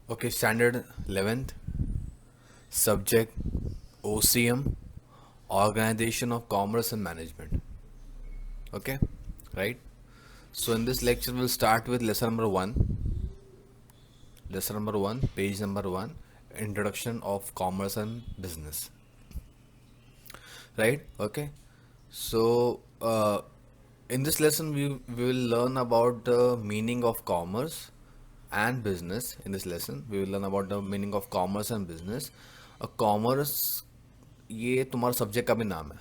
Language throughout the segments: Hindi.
Okay, standard 11th, subject OCM, Organization of Commerce and Management. Okay, right? So, in this lecture, we'll start with lesson number 1. Lesson number 1, page number 1, Introduction of Commerce and Business. Right? Okay. So, in this lesson, we will learn about the meaning of commerce and business. In this lesson, we will learn about the meaning of commerce and business. Commerce ये तुम्हारा सब्जेक्ट का भी नाम है,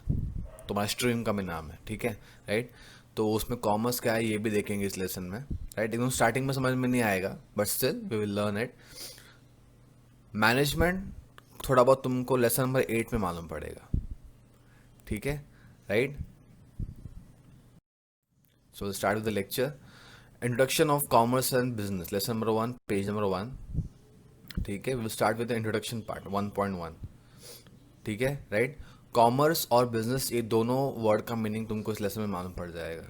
तुम्हारा स्ट्रीम का भी नाम है, ठीक है, राइट। तो उसमें कॉमर्स क्या है ये भी देखेंगे इस लेसन में, राइट। एकदम स्टार्टिंग में समझ में नहीं आएगा, but still we will learn it. Management थोड़ा बहुत तुमको लेसन नंबर 8 में मालूम पड़ेगा, ठीक है, right. So we'll start with the lecture. Introduction of Commerce and Business. Lesson number 1, page number 1. ठीक है, we'll start with the introduction part 1.1. ठीक है, राइट। कॉमर्स और बिजनेस ये दोनों वर्ड का मीनिंग तुमको इस लेसन में मालूम पड़ जाएगा,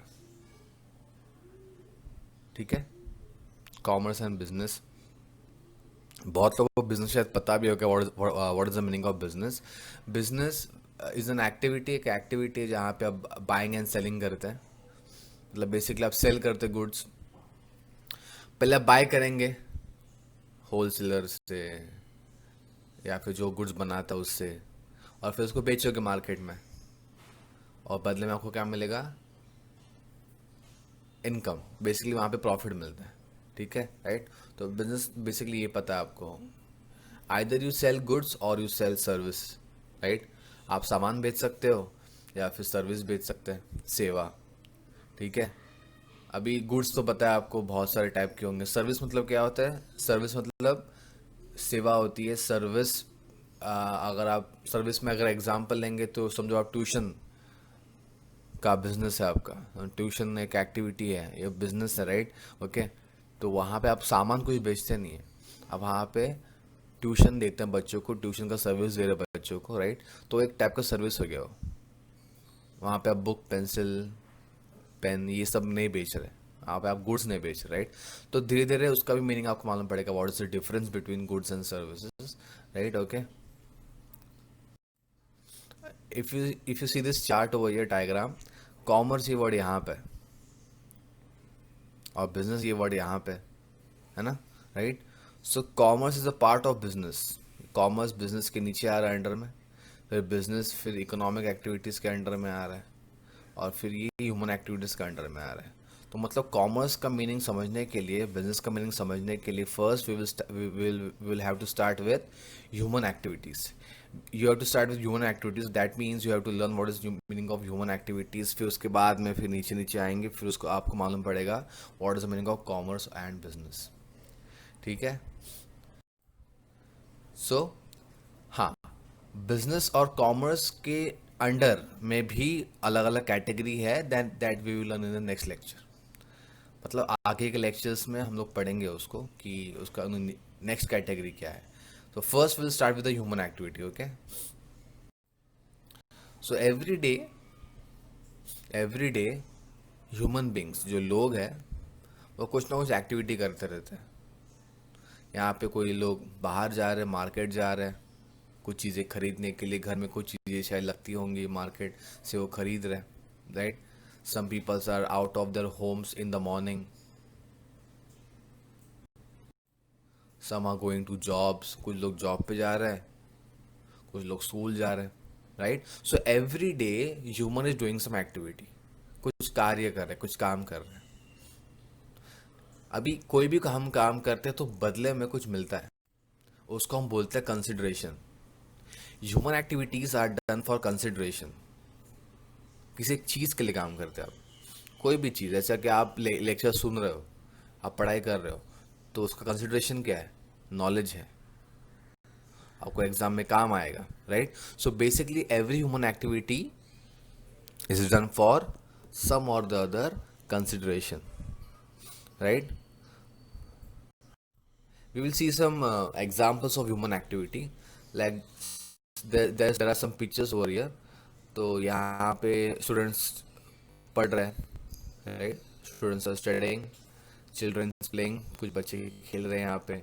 ठीक है। कॉमर्स एंड बिजनेस, बहुत लोगों को बिजनेस शायद पता भी होगा what is the meaning of business. Business is an activity, एक एक्टिविटी है जहाँ पे आप बाइंग एंड सेलिंग करते हैं। मतलब बेसिकली आप सेल करते गुड्स, पहले आप बाय करेंगे होलसेलर से या फिर जो गुड्स बनाता है उससे, और फिर उसको बेचोगे मार्केट में, और बदले में आपको क्या मिलेगा? इनकम। बेसिकली वहाँ पे प्रॉफिट मिलता है, ठीक है, राइट। तो बिजनेस बेसिकली ये पता है आपको, आइदर यू सेल गुड्स और यू सेल सर्विस, राइट। आप सामान बेच सकते हो या फिर सर्विस बेच सकते हैं, सेवा, ठीक है। अभी गुड्स तो पता है आपको बहुत सारे टाइप के होंगे। सर्विस मतलब क्या होता है? सर्विस मतलब सेवा होती है। सर्विस अगर आप सर्विस में अगर एग्जांपल लेंगे तो समझो आप ट्यूशन का बिजनेस है आपका, ट्यूशन एक एक्टिविटी है, ये बिजनेस है, राइट। ओके, तो वहाँ पे आप सामान कुछ बेचते नहीं है, आप वहाँ पे ट्यूशन देते हैं बच्चों को, ट्यूशन का सर्विस दे रहे हैं बच्चों को, राइट। तो एक टाइप का सर्विस हो गया वो। वहाँ पे आप बुक पेंसिल पेन ये सब नहीं बेच रहे, आप गुड्स नहीं बेच रहे, राइट। तो धीरे धीरे उसका भी मीनिंग आपको मालूम पड़ेगा, what is the difference between goods and services, right. Okay, if you see this chart over here diagram, commerce ये वर्ड यहाँ पे और बिजनेस ये वर्ड यहाँ पे है ना, right. So commerce is a part of business. Commerce business के नीचे आ रहा है अंडर में, फिर बिजनेस फिर इकोनॉमिक एक्टिविटीज़ के अंडर में आ रहा है, और फिर ये ह्यूमन एक्टिविटीज़ का अंडर में आ रहा है। तो मतलब कॉमर्स का मीनिंग समझने के लिए, बिजनेस का मीनिंग समझने के लिए, first we will have to start with human activities. You have to start with human activities, that means you have to learn what is meaning of human activities. फिर उसके बाद में फिर नीचे नीचे आएंगे, फिर उसको आपको मालूम पड़ेगा what is the meaning of commerce and business, ठीक है। सो हाँ, बिजनेस और कॉमर्स के अंडर में भी अलग अलग कैटेगरी है, that that we will learn in the next lecture. मतलब आगे के लेक्चर्स में हम लोग पढ़ेंगे उसको कि उसका नेक्स्ट कैटेगरी क्या है। तो first will start with the human activity, okay. So every day human beings जो लोग हैं वो कुछ ना कुछ एक्टिविटी करते रहते हैं। यहाँ पे कोई लोग बाहर जा रहे हैं, मार्केट जा रहे हैं कुछ चीज़ें खरीदने के लिए, घर में कुछ चीज़ें शायद लगती होंगी मार्केट से, वो खरीद रहे हैं, right. Some peoples are out of their homes in the morning, some are going to jobs, कुछ लोग जॉब पे जा रहे हैं, कुछ लोग स्कूल जा रहे हैं, right. So every day human is doing some activity, कुछ कार्य कर रहे हैं, कुछ काम कर रहे हैं। अभी कोई भी हम काम करते हैं तो बदले में कुछ मिलता है, उसको हम बोलते हैं consideration. Human activities are done for consideration. किसी एक चीज़ के लिए काम करते हैं आप, कोई भी चीज़, जैसा कि आप लेक्चर सुन रहे हो, आप पढ़ाई कर रहे हो, तो उसका कंसिडरेशन क्या है? नॉलेज है, आपको एग्जाम में काम आएगा, right. So basically every human activity is done for some or the other consideration, right. We will see some examples of human activity, like there are some pictures over here. तो यहाँ पे स्टूडेंट्स पढ़ रहे हैं, right. Students are studying, childrens playing, कुछ बच्चे खेल रहे हैं यहाँ पे,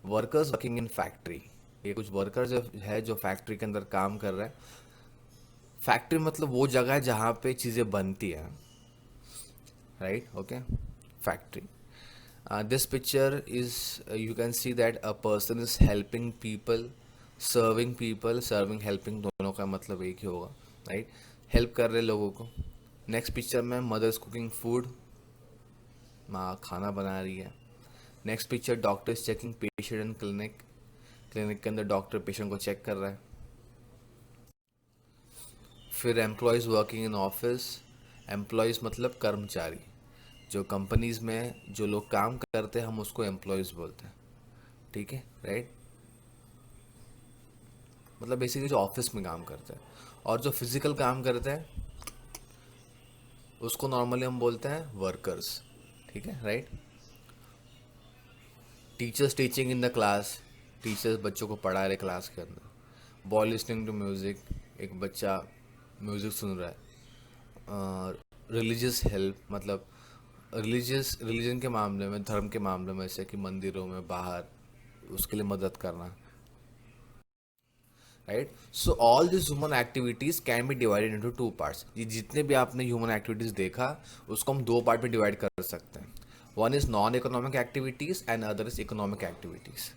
वर्कर्स वर्किंग इन फैक्ट्री, ये कुछ वर्कर्स है जो फैक्ट्री के अंदर काम कर रहे हैं। फैक्ट्री मतलब वो जगह है जहाँ पे चीज़ें बनती हैं, राइट, okay, factory. This picture is you can see that a person is helping people, serving helping दोनों का मतलब एक ही होगा, राइट, हेल्प कर रहे लोगों को। नेक्स्ट पिक्चर में मदर्स कुकिंग फूड, माँ खाना बना रही है। Next picture doctor is checking patient in clinic, clinic के अंदर डॉक्टर पेशेंट को चेक कर रहा है। फिर employees working in office, employees मतलब कर्मचारी, जो कंपनीज में जो लोग काम करते हैं हम उसको एम्प्लॉयज़ बोलते हैं, ठीक है, राइट, मतलब बेसिकली जो ऑफिस में काम करते हैं। और जो फिजिकल काम करते हैं उसको नॉर्मली हम बोलते हैं वर्कर्स, ठीक है, right. Teachers teaching in the class, teachers बच्चों को पढ़ा रहे क्लास के अंदर। बॉय लिसनिंग टू म्यूज़िक, एक बच्चा म्यूज़िक सुन रहा है। रिलीजियस हेल्प मतलब रिलीजन के मामले में, धर्म के मामले में, जैसे कि मंदिरों में बाहर उसके लिए मदद करना, right. So all this human activities can be divided into two parts. ये जितने भी आपने ह्यूमन एक्टिविटीज देखा उसको हम दो पार्ट में डिवाइड कर सकते हैं। One is non economic activities and other is economic activities.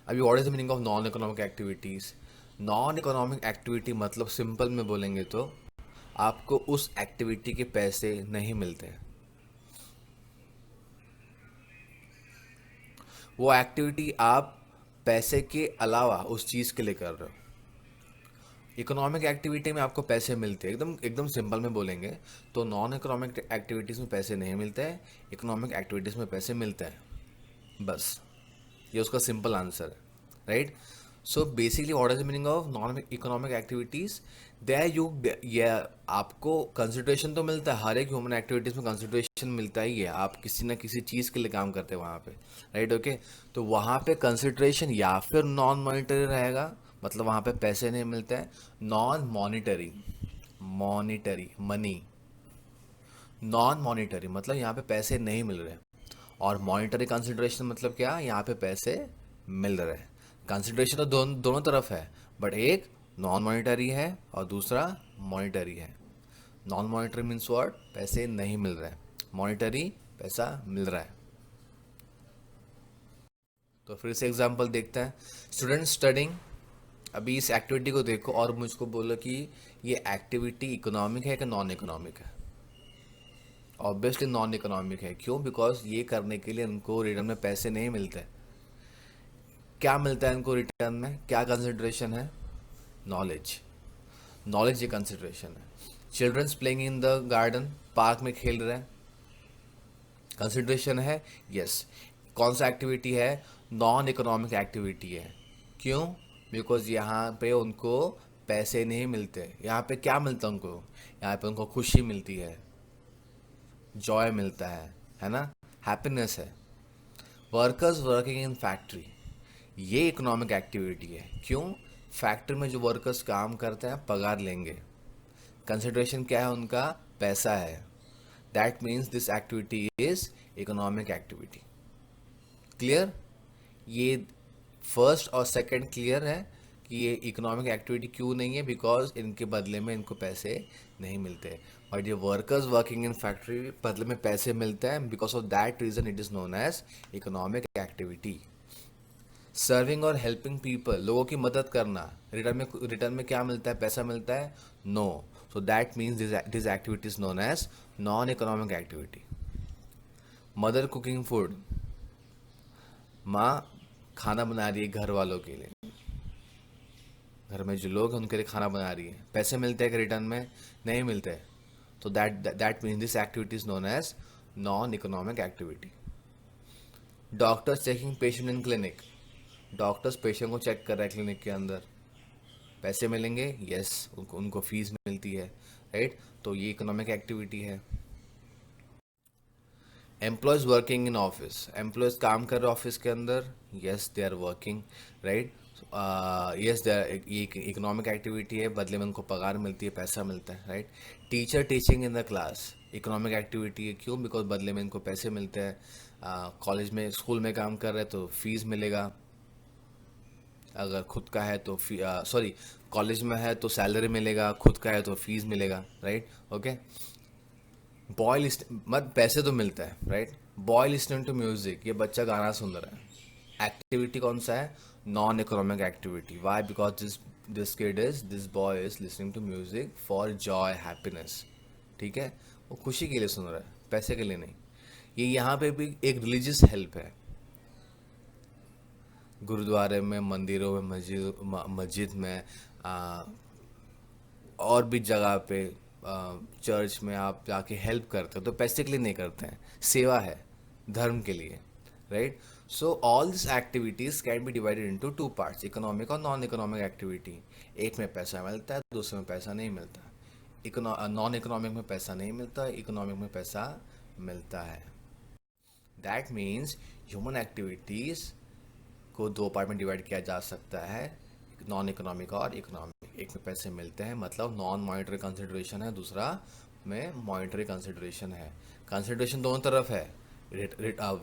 अभी what is the meaning of non economic activities? Non economic activity मतलब सिंपल में बोलेंगे तो आपको उस एक्टिविटी के पैसे नहीं मिलते। वो एक्टिविटी आप पैसे के अलावा उस चीज़ के लिए कर रहे हो। इकोनॉमिक एक्टिविटी में आपको पैसे मिलते हैं, एकदम एकदम सिंपल में बोलेंगे तो नॉन इकोनॉमिक एक्टिविटीज़ में पैसे नहीं मिलते हैं, इकोनॉमिक एक्टिविटीज़ में पैसे मिलते हैं, बस ये उसका सिंपल आंसर है, right. So basically what is the meaning of non economic activities? There you, ये आपको कंसिडरेशन तो मिलता है, हर एक ह्यूमन एक्टिविटीज़ में कंसिडरेशन मिलता ही है, आप किसी ना किसी चीज़ के लिए काम करते हैं वहाँ पे, राइट, ओके। तो वहाँ पे कंसिडरेशन या फिर नॉन मॉनिटरी रहेगा, मतलब वहाँ पे पैसे नहीं मिलते हैं। Non monetary, monetary money, non monetary मतलब यहाँ पे पैसे नहीं मिल रहे, और मॉनिटरी कंसिडरेशन मतलब क्या, यहाँ पे पैसे मिल रहे हैं। कंसिडरेशन तो दोनों तरफ है, बट एक नॉन मॉनिटरी है और दूसरा मॉनिटरी है। Non monetary means what? पैसे नहीं मिल रहे, मॉनिटरी पैसा मिल रहा है। तो फिर से एग्जांपल देखते हैं। स्टूडेंट स्टडिंग, अभी इस एक्टिविटी को देखो और मुझको बोलो कि ये एक्टिविटी इकोनॉमिक है कि नॉन इकोनॉमिक है। ऑब्वियसली नॉन इकोनॉमिक है, क्यों? बिकॉज ये करने के लिए इनको रिटर्न में पैसे नहीं मिलते। क्या मिलता है इनको रिटर्न में? क्या कंसिडरेशन है? नॉलेज, नॉलेज ये कंसिडरेशन है। Childrens playing in the garden, park में खेल रहे हैं, कंसिडरेशन है, यस। कौन सा एक्टिविटी है? नॉन इकोनॉमिक एक्टिविटी है, क्यों? बिकॉज यहाँ पे उनको पैसे नहीं मिलते। यहाँ पे क्या मिलता है उनको? यहाँ पे उनको खुशी मिलती है, जॉय मिलता है ना, हैप्पीनेस है। वर्कर्स वर्किंग इन फैक्ट्री, ये इकोनॉमिक एक्टिविटी है, क्यों? फैक्ट्री में जो वर्कर्स काम करते हैं पगार लेंगे, कंसिडरेशन क्या है उनका? पैसा है। That means this activity is economic activity. Clear? ये फर्स्ट और सेकंड क्लियर है कि ये इकोनॉमिक एक्टिविटी क्यों नहीं है? बिकॉज इनके बदले में इनको पैसे नहीं मिलते। और ये वर्कर्स वर्किंग इन फैक्ट्री बदले में पैसे मिलते हैं, because of that reason it is known as economic activity. Serving और हेल्पिंग पीपल, लोगों की मदद करना, रिटर्न में क्या मिलता है? पैसा मिलता है? No. So that means this activity is known as non economic activity. Mother cooking food, माँ खाना बना रही है घर वालों के लिए, घर में जो लोग हैं उनके लिए खाना बना रही है, पैसे मिलते हैं कि रिटर्न में? नहीं मिलते। तो that means this activity is known as non economic activity. Doctors checking patient in clinic, doctors patient को चेक कर रहे हैं क्लिनिक के अंदर, पैसे मिलेंगे? यस, उनको फीस मिलती है, राइट। तो ये इकोनॉमिक एक्टिविटी है। Employees working in office, employees काम कर रहे ऑफिस के अंदर, yes they are working, right, yes they are, ये इकोनॉमिक एक्टिविटी है, बदले में उनको पगार मिलती है, पैसा मिलता है, right. Teacher teaching in the class, economic activity है, क्यों? बिकॉज बदले में इनको पैसे मिलते हैं। कॉलेज में स्कूल में काम कर रहे हैं तो फीस मिलेगा, अगर खुद का है तो सॉरी, कॉलेज में है तो सैलरी मिलेगा, खुद का है तो फीस मिलेगा, राइट? ओके। बॉय मत पैसे तो मिलता है, right? Boy listening to music, ये बच्चा गाना सुन रहा है, एक्टिविटी कौन सा है? Non economic activity. Why? Because this boy is listening to music for joy, happiness. ठीक है, वो खुशी के लिए सुन रहा है, पैसे के लिए नहीं। ये यहाँ पे भी एक रिलीजियस हेल्प है। गुरुद्वारे में, मंदिरों में, मस्जिद में, आ, और भी जगह पे, चर्च में आप जाके हेल्प करते हो तो पैसे के लिए नहीं करते हैं, सेवा है, धर्म के लिए, right? So all this activities can be divided into two parts, economic और नॉन इकोनॉमिक एक्टिविटी। एक में पैसा मिलता है, दूसरे में पैसा नहीं मिलता। नॉन इकोनॉमिक में पैसा नहीं मिलता, इकोनॉमिक में पैसा मिलता है। दैट मीन्स ह्यूमन एक्टिविटीज को दो पार्ट में डिवाइड किया जा सकता है, नॉन इकोनॉमिक और इकोनॉमिक। एक में पैसे मिलते हैं मतलब नॉन मॉनिटरी कंसिडरेशन है, दूसरा में मॉनिटरी कंसिडरेशन है। कंसिडरेशन दोनों तरफ है,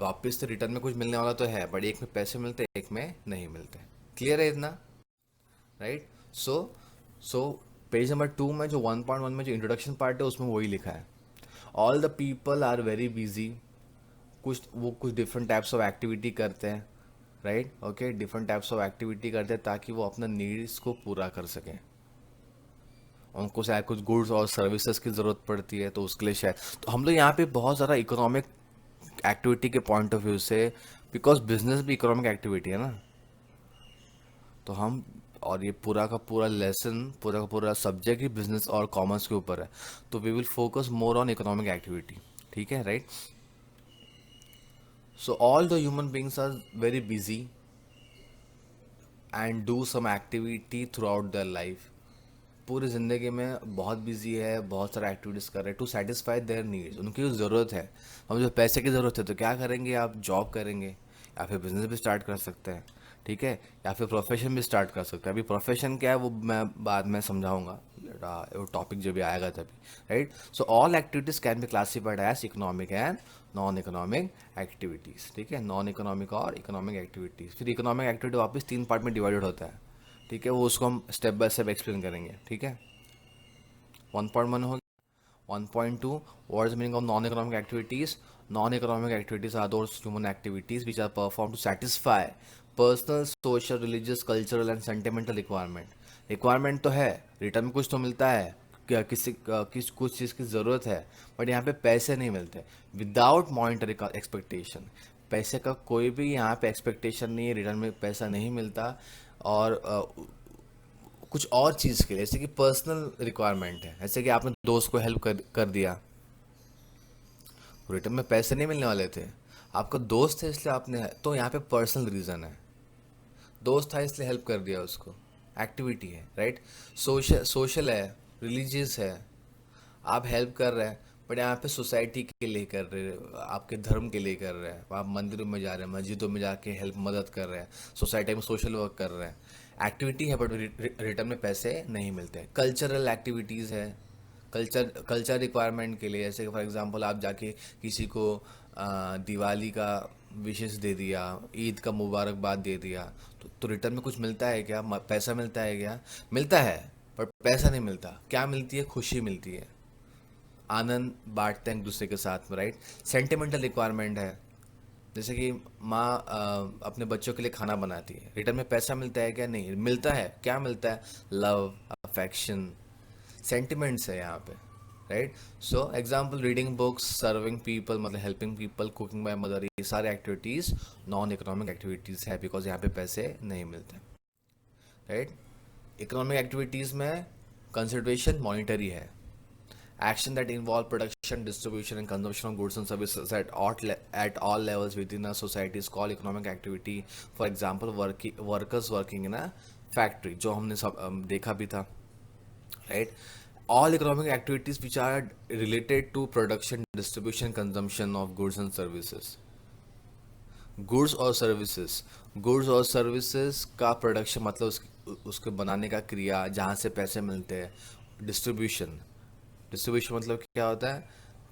वापस से रिटर्न में कुछ मिलने वाला तो है, बट एक में पैसे मिलते हैं, एक में नहीं मिलते। क्लियर है इतना, राइट? सो पेज नंबर 2 में जो 1.1 में जो इंट्रोडक्शन पार्ट है उसमें वही लिखा है, all the people are very busy. कुछ डिफरेंट टाइप्स ऑफ एक्टिविटी करते हैं, राइट? Okay, different types of activity करते हैं ताकि वो अपना नीड्स को पूरा कर सकें। उनको शायद कुछ गुड्स और सर्विसेज की ज़रूरत पड़ती है तो उसके लिए शायद, तो हम लोग यहाँ पे बहुत ज़्यादा इकोनॉमिक एक्टिविटी के पॉइंट ऑफ व्यू से, बिकॉज बिजनेस भी इकोनॉमिक एक्टिविटी है ना, तो हम, और ये पूरा का पूरा लेसन, पूरा का पूरा सब्जेक्ट ही बिजनेस और कॉमर्स के ऊपर है, तो we will focus more on economic activity. ठीक है, right? So all the human beings are very busy and do some activity throughout their life. पूरी ज़िंदगी में बहुत बिजी है, बहुत सारा एक्टिविटीज़ कर रहे हैं टू सेटिस्फाई देयर नीड्स। उनकी जो ज़रूरत है, हम जो पैसे की ज़रूरत है तो क्या करेंगे? आप जॉब करेंगे या फिर बिजनेस भी स्टार्ट कर सकते हैं, ठीक है, या फिर प्रोफेशन भी स्टार्ट कर सकते हैं। अभी प्रोफेशन क्या है वो मैं बाद में समझाऊंगा, वो टॉपिक जो भी आएगा तभी, right? So all activities can be classified as economic and non economic activities. ठीक है, नॉन इकोनॉमिक और इकोनॉमिक एक्टिविटीज़। फिर इकोनॉमिक एक्टिविटी वापस 3 पार्ट में डिवाइडेड होता है, ठीक है, वो उसको हम स्टेप बाय स्टेप एक्सप्लेन करेंगे। ठीक है, 1.1 हो गया। 1.2, what is meaning of non economic activities? Non economic activities are those human activities which are perform to satisfy personal, social, religious, cultural and sentimental requirement. Requirement तो है, रिटर्न में कुछ तो मिलता है, क्या कुछ चीज़ की ज़रूरत है, बट यहाँ पे पैसे नहीं मिलते। विदाउट मॉनिटरी एक्सपेक्टेशन, पैसे का कोई भी यहाँ पे एक्सपेक्टेशन नहीं है, रिटर्न में पैसा नहीं मिलता। और कुछ और चीज़ के लिए, जैसे कि पर्सनल रिक्वायरमेंट है, जैसे कि आपने दोस्त को हेल्प कर दिया, रिटर्न में पैसे नहीं मिलने वाले थे, आपका दोस्त है इसलिए आपने, तो यहाँ पे पर्सनल रीज़न है, दोस्त था इसलिए हेल्प कर दिया उसको, एक्टिविटी है, राइट? सोशल है, रिलीजियस है, आप हेल्प कर रहे हैं, बट यहाँ पे सोसाइटी के लिए कर रहे हैं, आपके धर्म के लिए कर रहे हैं, आप मंदिरों में जा रहे हैं, मस्जिदों में जाके हेल्प, मदद कर रहे हैं, सोसाइटी में सोशल वर्क कर रहे हैं, एक्टिविटी है, बट रिटर्न में पैसे नहीं मिलते। कल्चरल एक्टिविटीज़ है, कल्चर रिक्वायरमेंट के लिए, जैसे फॉर एग्जांपल आप जाके किसी को दिवाली का विशेष दे दिया, ईद का मुबारकबाद दे दिया, तो रिटर्न में कुछ मिलता है क्या? पैसा मिलता है क्या? मिलता है, पर पैसा नहीं मिलता। क्या मिलती है? खुशी मिलती है, आनंद बांटते हैं एक दूसरे के साथ में, राइट? सेंटिमेंटल रिक्वायरमेंट है, जैसे कि माँ अपने बच्चों के लिए खाना बनाती है, रिटर्न में पैसा मिलता है क्या? नहीं मिलता है। क्या मिलता है? लव, अफेक्शन, सेंटिमेंट्स है यहाँ पे, right? So example, reading books, serving people, मतलब helping people, cooking by mother, ये सारे एक्टिविटीज़ नॉन इकोनॉमिक एक्टिविटीज़ है, बिकॉज यहाँ पे पैसे नहीं मिलते, राइट? इकोनॉमिक एक्टिविटीज़ में कंसिडरेशन मॉनिटरी है, action that involve production, distribution and consumption of goods and services at all levels within a society is called economic activity. For example, workers working in a factory, जो हमने सब देखा भी था, right? All economic activities which are related to production, distribution, consumption of goods and services. Goods और सर्विसेज का प्रोडक्शन मतलब उसके बनाने का क्रिया, जहाँ से पैसे मिलते हैं। डिस्ट्रीब्यूशन मतलब क्या होता है?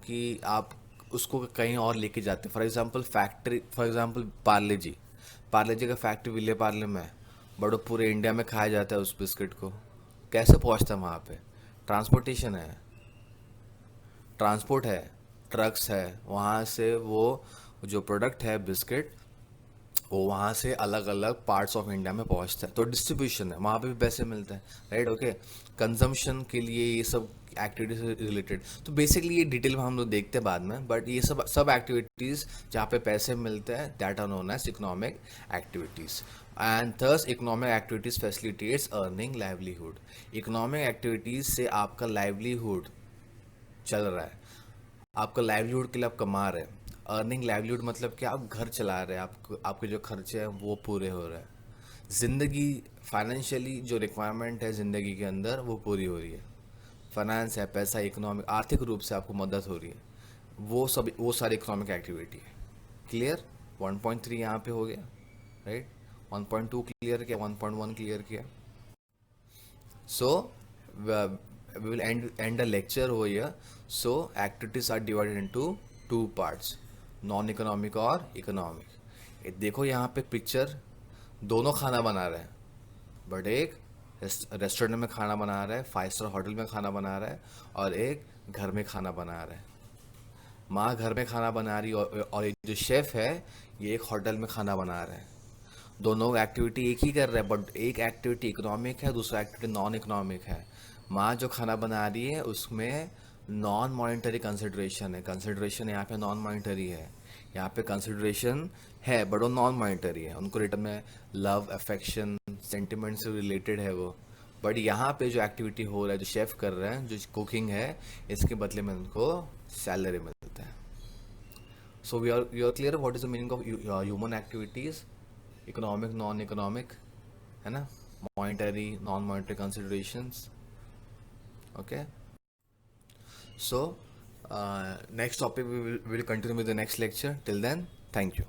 कि आप उसको कहीं और लेके जाते हैं। For example factory, for example Parle G का फैक्ट्री विले पार्ले में है, बट वो पूरे इंडिया में खाया जाता है उस बिस्किट को। कैसे पहुंचता है वहाँ पे? ट्रांसपोर्टेशन है, ट्रांसपोर्ट है, ट्रक्स है, वहाँ से वो जो प्रोडक्ट है बिस्किट, वो वहाँ से अलग अलग पार्ट्स ऑफ इंडिया में पहुँचता है। तो डिस्ट्रीब्यूशन है, वहाँ पे भी पैसे मिलते हैं, राइट? ओके, कंजम्पशन के लिए ये सब एक्टिविटीज रिलेटेड। तो बेसिकली ये डिटेल में हम लोग देखते हैं बाद में, बट ये सब सब एक्टिविटीज़ जहाँ पे पैसे मिलते हैं that are known as economic activities. And thus economic activities facilitates earning livelihood. Economic activities से आपका लाइवलीहुड चल रहा है, आपका लाइवलीहुड के लिए आप कमा रहे हैं। अर्निंग लाइवलीहुड मतलब कि आप घर चला रहे हैं, आपको आपके जो खर्चे हैं वो पूरे हो रहे हैं, ज़िंदगी फाइनेंशियली जो रिक्वायरमेंट है ज़िंदगी के अंदर वो पूरी हो रही है। फाइनेंस है, पैसा, इकोनॉमिक, आर्थिक रूप से आपको मदद हो रही है, वो सारी इकोनॉमिक एक्टिविटी है। क्लियर? 1.3 यहाँ पे हो गया, राइट? 1.2 क्लियर किया, 1.1 क्लियर किया। So we will end the lecture over here. So activities are divided into two parts, non-economic और economic. देखो यहाँ पे पिक्चर, दोनों खाना बना रहे हैं, बट एक रेस्टोरेंट में खाना बना रहा है, 5 स्टार होटल में खाना बना रहा है, और एक घर में खाना बना रहा है। माँ घर में खाना बना रही और एक जो शेफ़ है ये एक होटल में खाना बना रहा है। दोनों एक्टिविटी एक ही कर रहे हैं, बट एक एक्टिविटी इकोनॉमिक है, दूसरा एक्टिविटी नॉन इकोनॉमिक है। माँ जो खाना बना रही है उसमें नॉन मॉनिटरी कंसिड्रेशन है, कंसिड्रेशन यहाँ पे नॉन मॉनिटरी है, यहाँ पे कंसिड्रेशन है बट वो नॉन मॉनिटरी है, उनको रिटर्न में लव, अफेक्शन, सेंटिमेंट से रिलेटेड है वो। बट यहाँ पे जो एक्टिविटी हो रहा है, जो शेफ़ कर रहे हैं, जो कुकिंग है, इसके बदले में उनको सैलरी मिलता है। So we are clear what is the meaning of human activities, economic, non economic, है ना, monetary, non monetary considerations. Okay, so next topic we will continue with the next lecture. Till then, thank you.